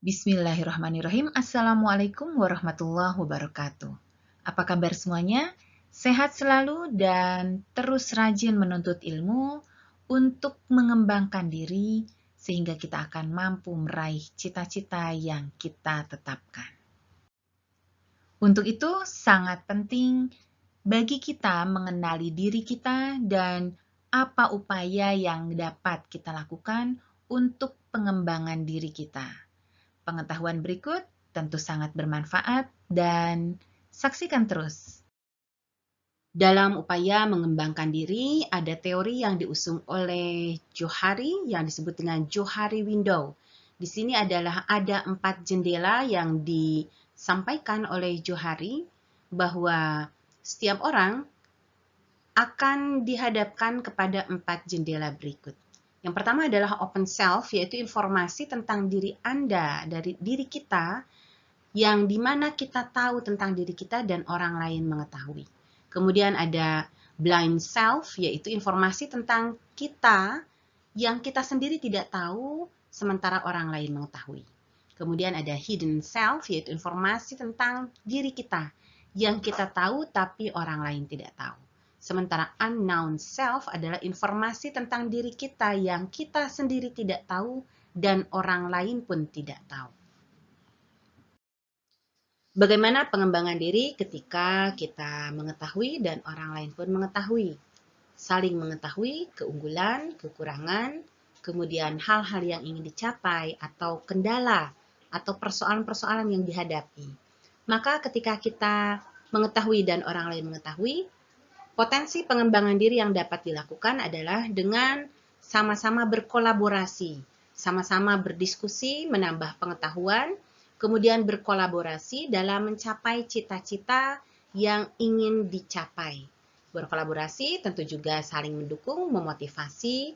Bismillahirrahmanirrahim. Assalamualaikum warahmatullahi wabarakatuh. Apa kabar semuanya? Sehat selalu dan terus rajin menuntut ilmu untuk mengembangkan diri sehingga kita akan mampu meraih cita-cita yang kita tetapkan. Untuk itu sangat penting bagi kita mengenali diri kita dan apa upaya yang dapat kita lakukan untuk pengembangan diri kita. Pengetahuan berikut tentu sangat bermanfaat dan saksikan terus. Dalam upaya mengembangkan diri, ada teori yang diusung oleh Johari yang disebut dengan Johari Window. Di sini adalah ada 4 jendela yang disampaikan oleh Johari bahwa setiap orang akan dihadapkan kepada 4 jendela berikut. Yang pertama adalah open self, yaitu informasi tentang diri Anda, dari diri kita, yang dimana kita tahu tentang diri kita dan orang lain mengetahui. Kemudian ada blind self, yaitu informasi tentang kita yang kita sendiri tidak tahu, sementara orang lain mengetahui. Kemudian ada hidden self, yaitu informasi tentang diri kita yang kita tahu tapi orang lain tidak tahu. Sementara unknown self adalah informasi tentang diri kita yang kita sendiri tidak tahu dan orang lain pun tidak tahu. Bagaimana pengembangan diri ketika kita mengetahui dan orang lain pun mengetahui? Saling mengetahui keunggulan, kekurangan, kemudian hal-hal yang ingin dicapai atau kendala atau persoalan-persoalan yang dihadapi. Maka ketika kita mengetahui dan orang lain mengetahui, potensi pengembangan diri yang dapat dilakukan adalah dengan sama-sama berkolaborasi, sama-sama berdiskusi, menambah pengetahuan, kemudian berkolaborasi dalam mencapai cita-cita yang ingin dicapai. Berkolaborasi tentu juga saling mendukung, memotivasi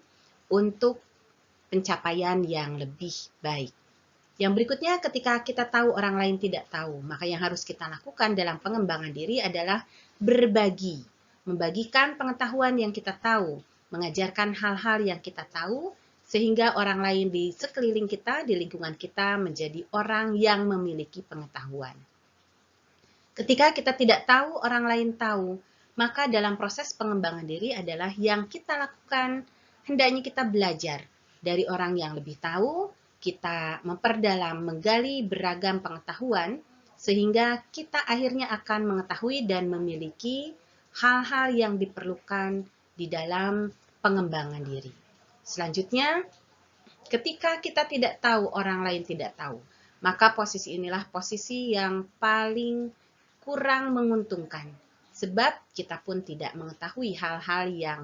untuk pencapaian yang lebih baik. Yang berikutnya, ketika kita tahu orang lain tidak tahu, maka yang harus kita lakukan dalam pengembangan diri adalah berbagi. Membagikan pengetahuan yang kita tahu, mengajarkan hal-hal yang kita tahu, sehingga orang lain di sekeliling kita, di lingkungan kita menjadi orang yang memiliki pengetahuan. Ketika kita tidak tahu, orang lain tahu, maka dalam proses pengembangan diri adalah yang kita lakukan, hendaknya kita belajar dari orang yang lebih tahu, kita memperdalam, menggali beragam pengetahuan, sehingga kita akhirnya akan mengetahui dan memiliki hal-hal yang diperlukan di dalam pengembangan diri. Selanjutnya, ketika kita tidak tahu, orang lain tidak tahu, maka posisi inilah posisi yang paling kurang menguntungkan. Sebab kita pun tidak mengetahui hal-hal yang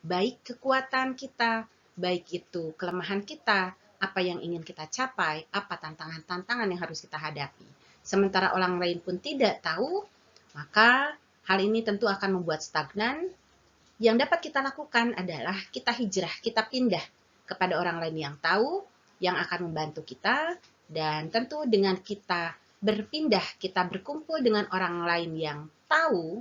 baik kekuatan kita, baik itu kelemahan kita, apa yang ingin kita capai, apa tantangan-tantangan yang harus kita hadapi. Sementara orang lain pun tidak tahu, maka hal ini tentu akan membuat stagnan. Yang dapat kita lakukan adalah kita hijrah, kita pindah kepada orang lain yang tahu, yang akan membantu kita, dan tentu dengan kita berpindah, kita berkumpul dengan orang lain yang tahu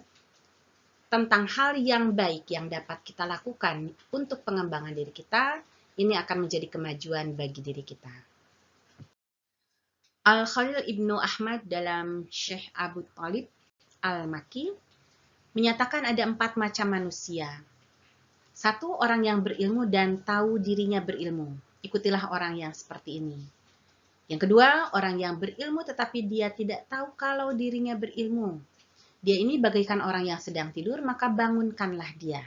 tentang hal yang baik yang dapat kita lakukan untuk pengembangan diri kita, ini akan menjadi kemajuan bagi diri kita. Al-Khalil Ibnu Ahmad dalam Syekh Abu Thalib Al-Maki menyatakan ada 4 macam manusia. 1, orang yang berilmu dan tahu dirinya berilmu. Ikutilah orang yang seperti ini. Yang kedua, orang yang berilmu tetapi dia tidak tahu kalau dirinya berilmu. Dia ini bagaikan orang yang sedang tidur, maka bangunkanlah dia.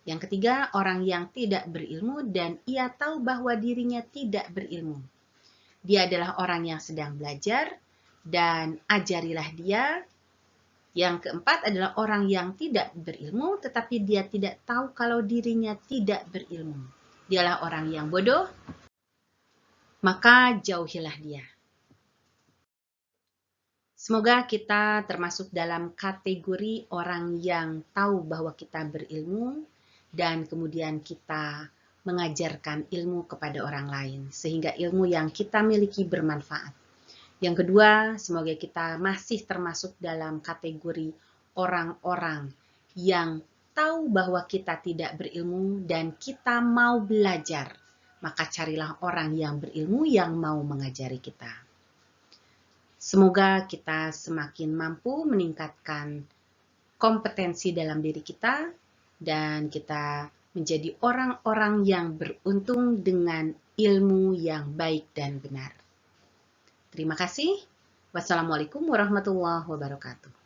Yang ketiga, orang yang tidak berilmu dan ia tahu bahwa dirinya tidak berilmu. Dia adalah orang yang sedang belajar dan ajarilah dia. Yang keempat adalah orang yang tidak berilmu, tetapi dia tidak tahu kalau dirinya tidak berilmu. Dialah orang yang bodoh, maka jauhilah dia. Semoga kita termasuk dalam kategori orang yang tahu bahwa kita berilmu, dan kemudian kita mengajarkan ilmu kepada orang lain, sehingga ilmu yang kita miliki bermanfaat. Yang kedua, semoga kita masih termasuk dalam kategori orang-orang yang tahu bahwa kita tidak berilmu dan kita mau belajar. maka carilah orang yang berilmu yang mau mengajari kita. Semoga kita semakin mampu meningkatkan kompetensi dalam diri kita dan kita menjadi orang-orang yang beruntung dengan ilmu yang baik dan benar. Terima kasih. Wassalamualaikum warahmatullahi wabarakatuh.